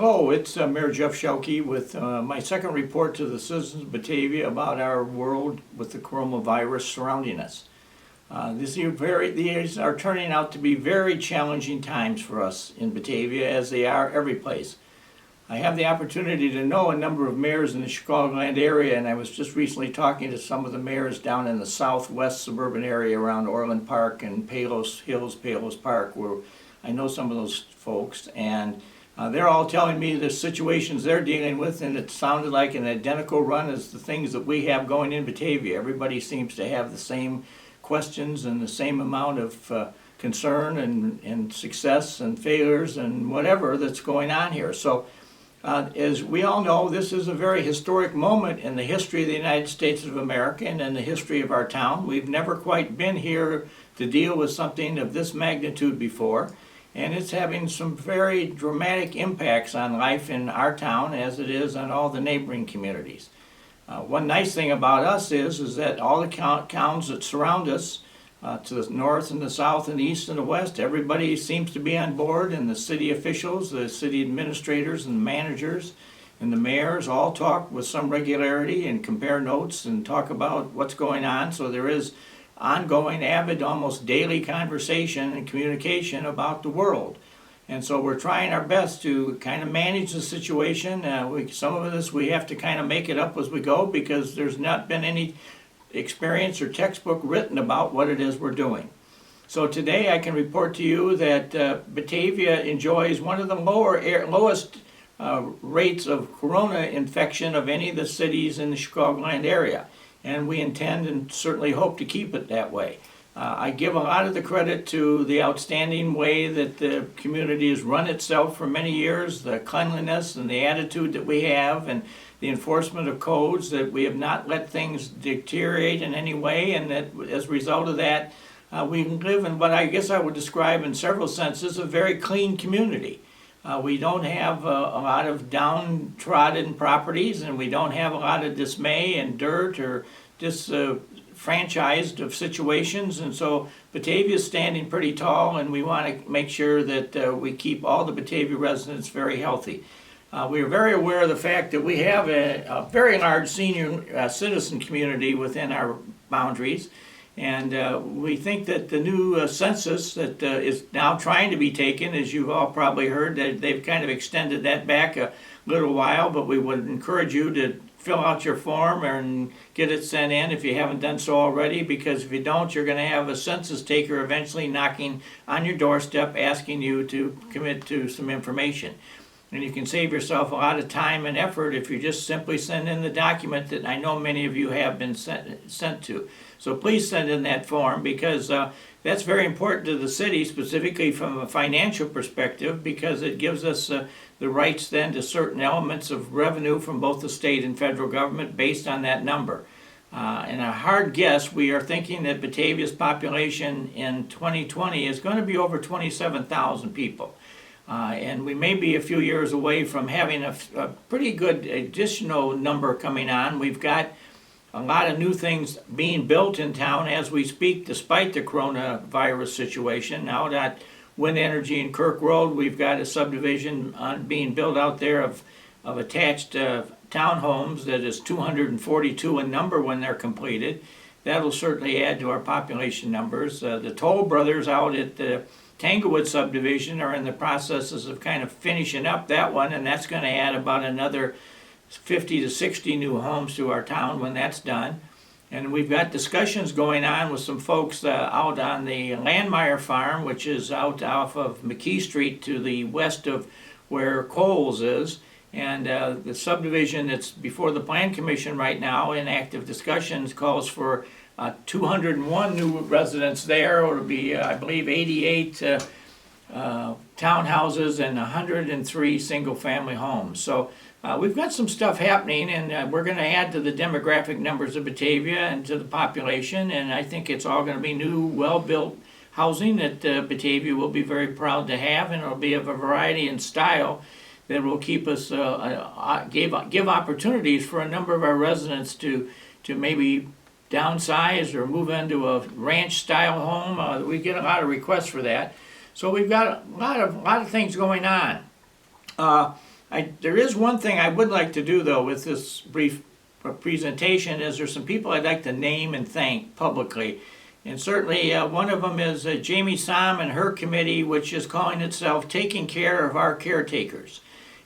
Hello, it's Mayor Jeff Schielke with my second report to the citizens of Batavia about our world with the coronavirus surrounding us. These are turning out to be very challenging times for us in Batavia, as they are every place. I have the opportunity to know a number of mayors in the Chicagoland area, and I was just recently talking to some of the mayors down in the southwest suburban area around Orland Park and Palos Hills, Palos Park, where I know some of those folks, and they're all telling me the situations they're dealing with, and it sounded like an identical run as the things that we have going in Batavia. Everybody seems to have the same questions and the same amount of concern and success and failures and whatever that's going on here. So as we all know, this is a very historic moment in the history of the United States of America and in the history of our town. We've never quite been here to deal with something of this magnitude before, and it's having some very dramatic impacts on life in our town as it is on all the neighboring communities. One nice thing about us is that all the towns that surround us, to the north and the south and the east and the west, everybody seems to be on board, and the city officials, the city administrators and the managers and the mayors all talk with some regularity and compare notes and talk about what's going on. So there is ongoing, avid, almost daily conversation and communication about the world. And so we're trying our best to kind of manage the situation. Some of this we have to kind of make it up as we go, because there's not been any experience or textbook written about what it is we're doing. So today I can report to you that Batavia enjoys one of the lowest rates of corona infection of any of the cities in the Chicagoland area. And we intend and certainly hope to keep it that way. I give a lot of the credit to the outstanding way that the community has run itself for many years, the cleanliness and the attitude that we have, and the enforcement of codes, that we have not let things deteriorate in any way, and that as a result of that, we live in what I guess I would describe in several senses a very clean community. We don't have a lot of downtrodden properties, and we don't have a lot of dismay and dirt or disfranchised of situations. And so Batavia is standing pretty tall, and we want to make sure that we keep all the Batavia residents very healthy. We are very aware of the fact that we have a very large senior citizen community within our boundaries. And we think that the new census that is now trying to be taken, as you've all probably heard, that they've kind of extended that back a little while, but we would encourage you to fill out your form and get it sent in if you haven't done so already, because if you don't, you're going to have a census taker eventually knocking on your doorstep asking you to commit to some information. And you can save yourself a lot of time and effort if you just simply send in the document that I know many of you have been sent to. So please send in that form, because that's very important to the city, specifically from a financial perspective, because it gives us the rights then to certain elements of revenue from both the state and federal government based on that number. And a hard guess, we are thinking that Batavia's population in 2020 is going to be over 27,000 people. And we may be a few years away from having a pretty good additional number coming on. We've got a lot of new things being built in town as we speak, despite the coronavirus situation. Out at Wind Energy in Kirk Road, we've got a subdivision being built out there of attached townhomes that is 242 in number when they're completed. That'll certainly add to our population numbers. The Toll Brothers out at the Tanglewood subdivision are in the processes of kind of finishing up that one, and that's going to add about another 50 to 60 new homes to our town when that's done. And we've got discussions going on with some folks out on the Landmeyer farm, which is out off of McKee Street to the west of where Coles is. And the subdivision that's before the Plan Commission right now in active discussions calls for 201 new residents there. It'll be, I believe, 88 townhouses and 103 single-family homes. So we've got some stuff happening, and we're going to add to the demographic numbers of Batavia and to the population, and I think it's all going to be new, well-built housing that Batavia will be very proud to have, and it'll be of a variety and style that will keep us, give opportunities for a number of our residents to maybe downsize or move into a ranch-style home. We get a lot of requests for that. So we've got a lot of things going on. There is one thing I would like to do, though, with this brief presentation, is there's some people I'd like to name and thank publicly. And certainly one of them is Jamie Som and her committee, which is calling itself Taking Care of Our Caretakers.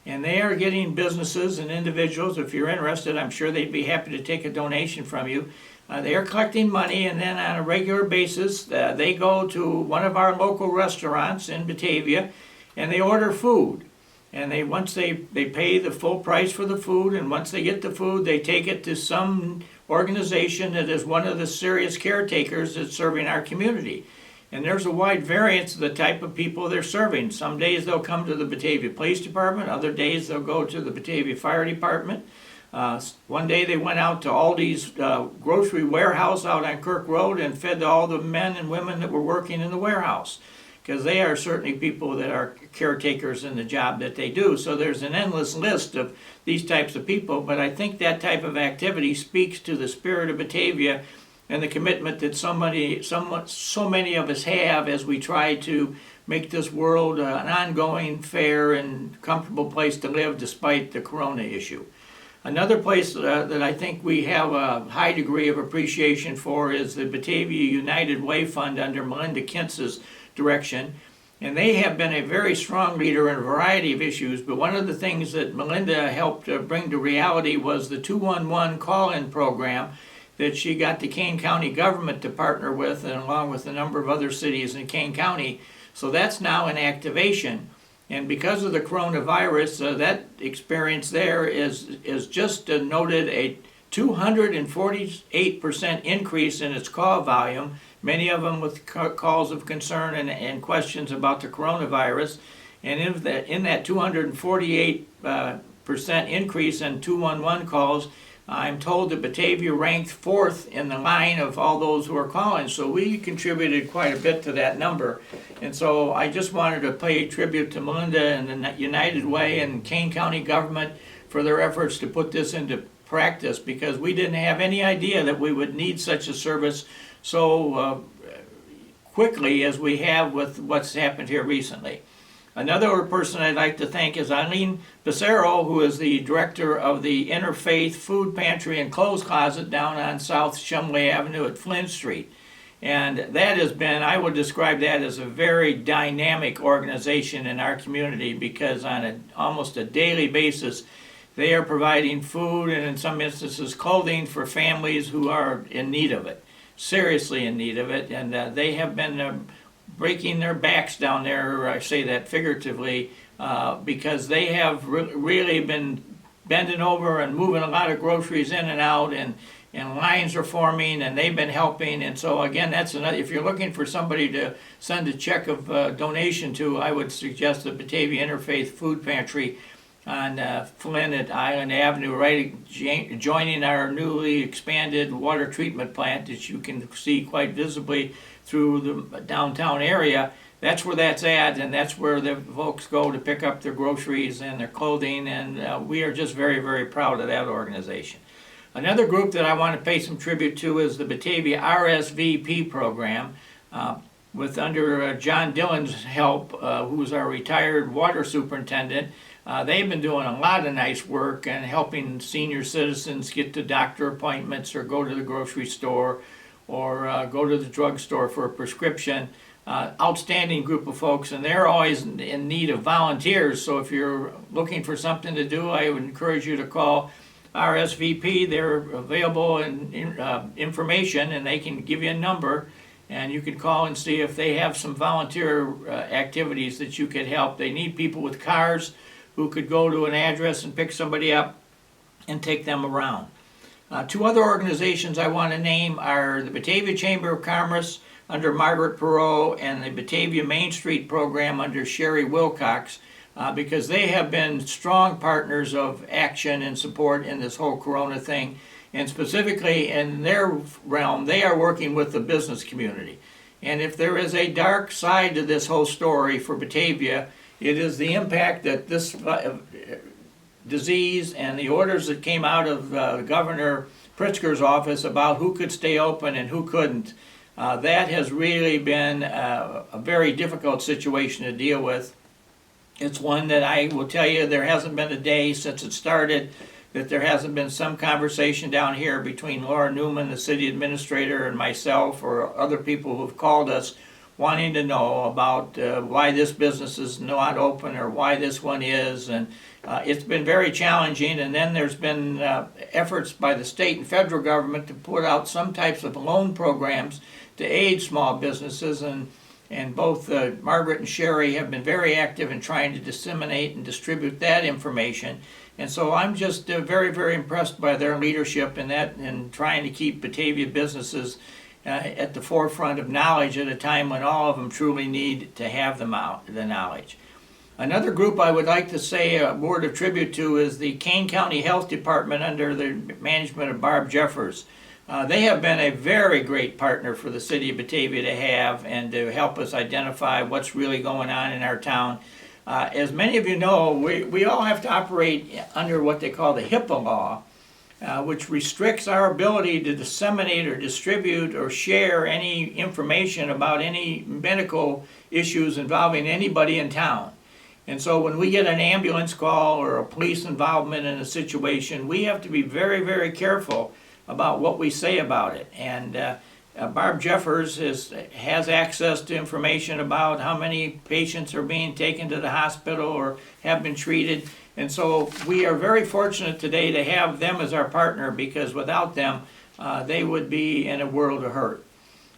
And they are getting businesses and individuals, if you're interested, I'm sure they'd be happy to take a donation from you. They are collecting money, and then on a regular basis, they go to one of our local restaurants in Batavia, and they order food. And once they pay the full price for the food, and once they get the food, they take it to some organization that is one of the serious caretakers that's serving our community. And there's a wide variance of the type of people they're serving. Some days they'll come to the Batavia Police Department, other days they'll go to the Batavia Fire Department. One day they went out to Aldi's grocery warehouse out on Kirk Road and fed all the men and women that were working in the warehouse, because they are certainly people that are caretakers in the job that they do. So there's an endless list of these types of people, but I think that type of activity speaks to the spirit of Batavia and the commitment that so many of us have as we try to make this world an ongoing, fair, and comfortable place to live despite the corona issue. Another place that I think we have a high degree of appreciation for is the Batavia United Way Fund under Melinda Kintz's direction. And they have been a very strong leader in a variety of issues, but one of the things that Melinda helped bring to reality was the 211 call-in program that she got the Kane County government to partner with, and along with a number of other cities in Kane County. So that's now in activation. And because of the coronavirus, that experience there is just noted a 248% increase in its call volume, many of them with calls of concern and questions about the coronavirus. And in that 248% increase in 211 calls, I'm told that Batavia ranked 4th in the line of all those who are calling, so we contributed quite a bit to that number. And so I just wanted to pay tribute to Melinda and the United Way and Kane County government for their efforts to put this into practice, because we didn't have any idea that we would need such a service so quickly as we have with what's happened here recently. Another person I'd like to thank is Eileen Becerro, who is the director of the Interfaith Food Pantry and Clothes Closet down on South Shumway Avenue at Flynn Street. And that has been, I would describe that as a very dynamic organization in our community, because on almost a daily basis, they are providing food and in some instances clothing for families who are in need of it, seriously in need of it. And they have been breaking their backs down there, I say that figuratively, because they have really been bending over and moving a lot of groceries in and out, and lines are forming, and they've been helping. And so again, that's another, if you're looking for somebody to send a check of donation to, I would suggest the Batavia Interfaith Food Pantry on Flynn at Island Avenue, right joining our newly expanded water treatment plant that you can see quite visibly through the downtown area. That's where that's at, and that's where the folks go to pick up their groceries and their clothing, and we are just very, very proud of that organization. Another group that I want to pay some tribute to is the Batavia RSVP program, with under John Dillon's help, who's our retired water superintendent. They've been doing a lot of nice work and helping senior citizens get to doctor appointments or go to the grocery store or go to the drugstore for a prescription. Outstanding group of folks, and they're always in need of volunteers. So if you're looking for something to do, I would encourage you to call RSVP. They're available in information, and they can give you a number, and you can call and see if they have some volunteer activities that you could help. They need people with cars who could go to an address and pick somebody up and take them around. Two other organizations I want to name are the Batavia Chamber of Commerce under Margaret Perot and the Batavia Main Street program under Sherry Wilcox, because they have been strong partners of action and support in this whole corona thing. And specifically in their realm, they are working with the business community. And if there is a dark side to this whole story for Batavia, it is the impact that this disease and the orders that came out of Governor Pritzker's office about who could stay open and who couldn't. That has really been a very difficult situation to deal with. It's one that I will tell you there hasn't been a day since it started that there hasn't been some conversation down here between Laura Newman, the city administrator, and myself or other people who've called us wanting to know about why this business is not open or why this one is. And it's been very challenging. And then there's been efforts by the state and federal government to put out some types of loan programs to aid small businesses. And both Margaret and Sherry have been very active in trying to disseminate and distribute that information. And so I'm just very, very impressed by their leadership in that and trying to keep Batavia businesses at the forefront of knowledge at a time when all of them truly need to have the knowledge. Another group I would like to say a word of tribute to is the Kane County Health Department under the management of Barb Jeffers. They have been a very great partner for the city of Batavia to have and to help us identify what's really going on in our town. As many of you know, we all have to operate under what they call the HIPAA law, which restricts our ability to disseminate or distribute or share any information about any medical issues involving anybody in town. And so when we get an ambulance call or a police involvement in a situation, we have to be very, very careful about what we say about it. And Barb Jeffers has access to information about how many patients are being taken to the hospital or have been treated. And so we are very fortunate today to have them as our partner, because without them, they would be in a world of hurt.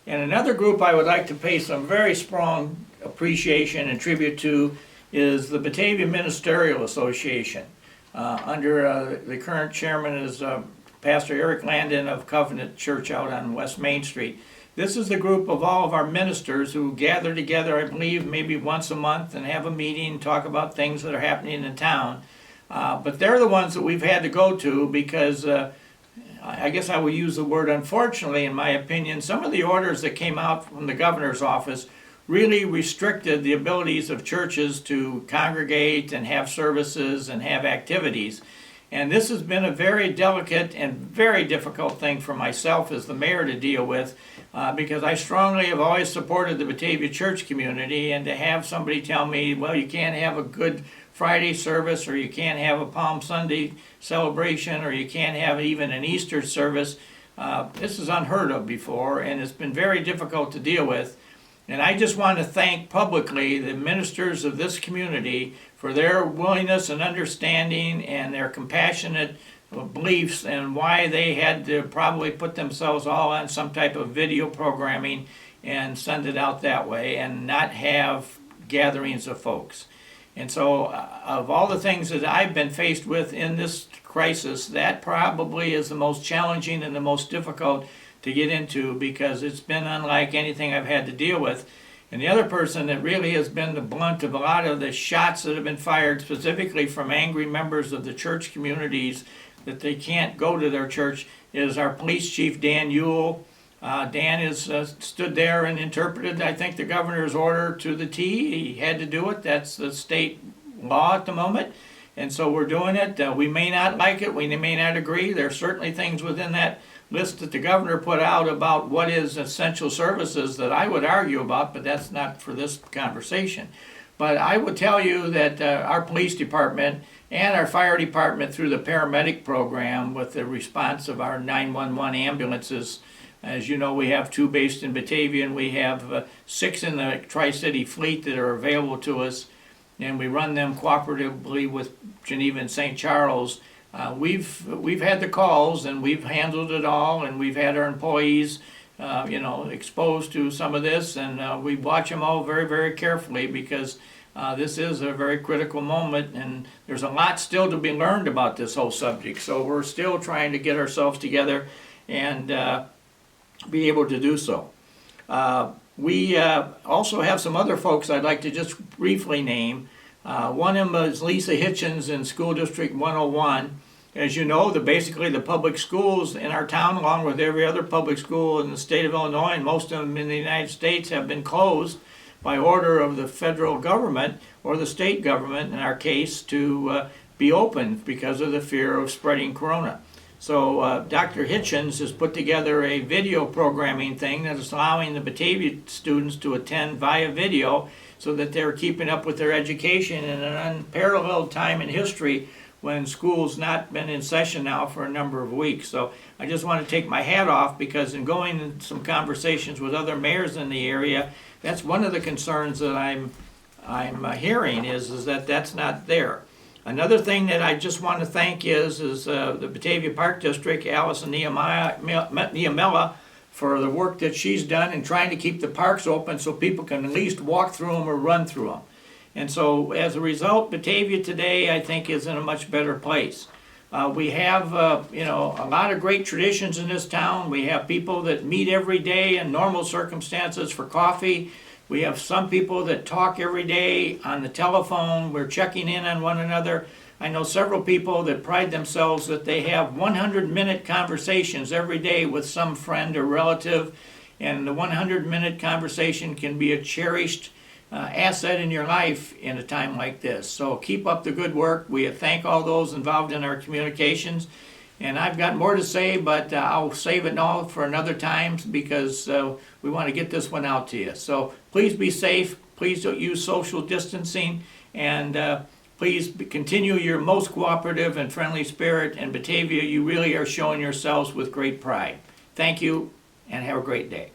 And another group I would like to pay some very strong appreciation and tribute to is the Batavia Ministerial Association. Under the current chairman is Pastor Eric Landon of Covenant Church out on West Main Street. This is the group of all of our ministers who gather together, I believe, maybe once a month and have a meeting, talk about things that are happening in town. But they're the ones that we've had to go to because I guess I will use the word unfortunately, in my opinion, some of the orders that came out from the governor's office really restricted the abilities of churches to congregate and have services and have activities. And this has been a very delicate and very difficult thing for myself as the mayor to deal with, because I strongly have always supported the Batavia church community, and to have somebody tell me, well, you can't have a Good Friday service, or you can't have a Palm Sunday celebration, or you can't have even an Easter service, this is unheard of before, and it's been very difficult to deal with. And I just want to thank publicly the ministers of this community for their willingness and understanding and their compassionate beliefs, and why they had to probably put themselves all on some type of video programming and send it out that way and not have gatherings of folks. And so of all the things that I've been faced with in this crisis, that probably is the most challenging and the most difficult to get into, because it's been unlike anything I've had to deal with. And the other person that really has been the blunt of a lot of the shots that have been fired, specifically from angry members of the church communities that they can't go to their church, is our police chief, Dan Ewell. Dan has stood there and interpreted, I think, the governor's order to the T. He had to do it. That's the state law at the moment. And so we're doing it. We may not like it. We may not agree. There are certainly things within that list that the governor put out about what is essential services that I would argue about, but that's not for this conversation. But I would tell you that our police department and our fire department, through the paramedic program with the response of our 911 ambulances, as you know, we have 2 based in Batavia, and we have 6 in the Tri-City fleet that are available to us, and we run them cooperatively with Geneva and St. Charles. We've had the calls, and we've handled it all, and we've had our employees exposed to some of this, and we watch them all very, very carefully, because this is a very critical moment, and there's a lot still to be learned about this whole subject. So we're still trying to get ourselves together and be able to do so. We also have some other folks I'd like to just briefly name. One of them is Lisa Hitchens in School District 101. As you know, basically the public schools in our town, along with every other public school in the state of Illinois, and most of them in the United States, have been closed by order of the federal government, or the state government in our case, to be open because of the fear of spreading corona. So Dr. Hitchens has put together a video programming thing that is allowing the Batavia students to attend via video so that they're keeping up with their education in an unparalleled time in history when school's not been in session now for a number of weeks. So I just want to take my hat off, because in going in some conversations with other mayors in the area, that's one of the concerns that I'm hearing is that that's not there. Another thing that I just want to thank is the Batavia Park District, Allison Niamella, for the work that she's done in trying to keep the parks open so people can at least walk through them or run through them. And so as a result, Batavia today, I think, is in a much better place. We have, a lot of great traditions in this town. We have people that meet every day in normal circumstances for coffee. We have some people that talk every day on the telephone. We're checking in on one another. I know several people that pride themselves that they have 100-minute conversations every day with some friend or relative, and the 100-minute conversation can be a cherished asset in your life in a time like this. So keep up the good work. We thank all those involved in our communications. And I've got more to say, but I'll save it all for another time, because we want to get this one out to you. So please be safe. Please don't use social distancing. And please continue your most cooperative and friendly spirit. And Batavia, you really are showing yourselves with great pride. Thank you, and have a great day.